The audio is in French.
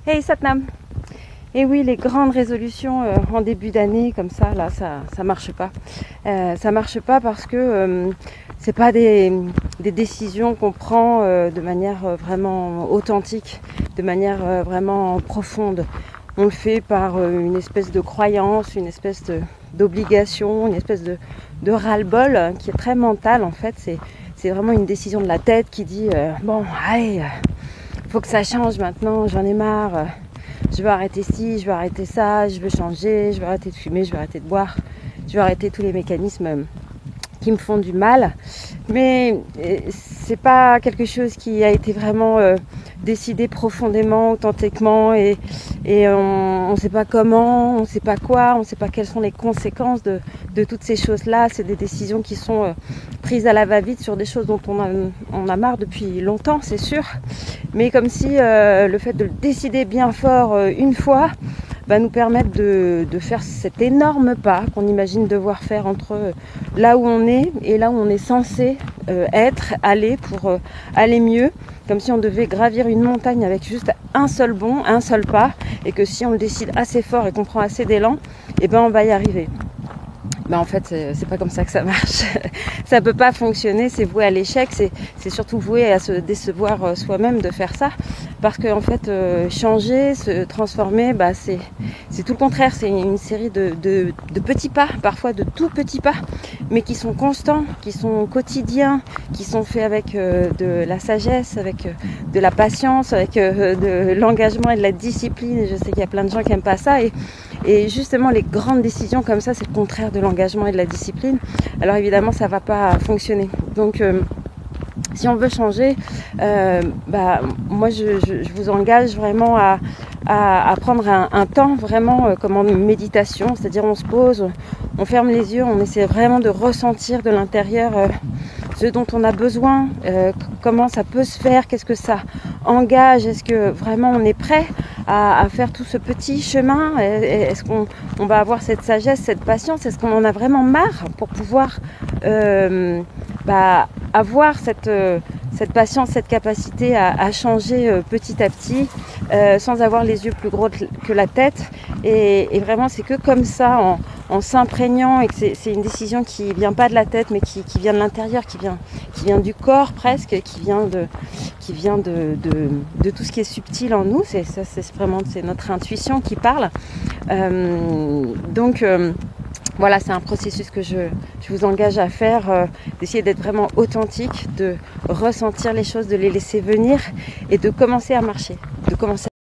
Hey Satnam. Et oui, les grandes résolutions en début d'année comme ça, là, ça marche pas. Ça marche pas parce que c'est pas des décisions qu'on prend de manière vraiment authentique, de manière vraiment profonde. On le fait par une espèce de croyance, une espèce d'obligation, une espèce de ras-le-bol qui est très mental en fait. C'est vraiment une décision de la tête qui dit bon, allez, faut que ça change maintenant, j'en ai marre. Je veux arrêter ci, je veux arrêter ça, je veux changer, je veux arrêter de fumer, je veux arrêter de boire, je veux arrêter tous les mécanismes qui me font du mal. Mais c'est pas quelque chose qui a été vraiment décidé profondément, authentiquement et on ne sait pas comment, on ne sait pas quoi, on ne sait pas quelles sont les conséquences de toutes ces choses-là. C'est des décisions qui sont prises à la va-vite sur des choses dont on a marre depuis longtemps, c'est sûr. Mais comme si le fait de le décider bien fort une fois va nous permettre de faire cet énorme pas qu'on imagine devoir faire entre là où on est et là où on est censé être, aller pour aller mieux, comme si on devait gravir une montagne avec juste un seul bond, un seul pas, et que si on le décide assez fort et qu'on prend assez d'élan, et ben on va y arriver. Ben en fait, c'est pas comme ça que ça marche. Ça peut pas fonctionner, c'est voué à l'échec, c'est surtout voué à se décevoir soi-même de faire ça. Parce que en fait, changer, se transformer, bah c'est tout le contraire. C'est une série de petits pas, parfois de tout petits pas, mais qui sont constants, qui sont quotidiens, qui sont faits avec de la sagesse, avec de la patience, avec de l'engagement et de la discipline. Et je sais qu'il y a plein de gens qui aiment pas ça. Et justement, les grandes décisions comme ça, c'est le contraire de l'engagement et de la discipline. Alors évidemment, ça va pas fonctionner. Donc si on veut changer, moi je vous engage vraiment à prendre un temps vraiment comme en méditation, c'est-à-dire on se pose, on ferme les yeux, on essaie vraiment de ressentir de l'intérieur ce dont on a besoin, comment ça peut se faire, qu'est-ce que ça engage, est-ce que vraiment on est prêt à faire tout ce petit chemin, est-ce qu'on va avoir cette sagesse, cette patience, est-ce qu'on en a vraiment marre pour pouvoir avoir cette patience, cette capacité à changer petit à petit sans avoir les yeux plus gros que la tête et vraiment c'est que comme ça en s'imprégnant et que c'est une décision qui vient pas de la tête mais qui vient de l'intérieur, qui vient du corps presque, qui vient de tout ce qui est subtil en nous, c'est notre intuition qui parle. Voilà, c'est un processus que je vous engage à faire, d'essayer d'être vraiment authentique, de ressentir les choses, de les laisser venir et de commencer à marcher, de commencer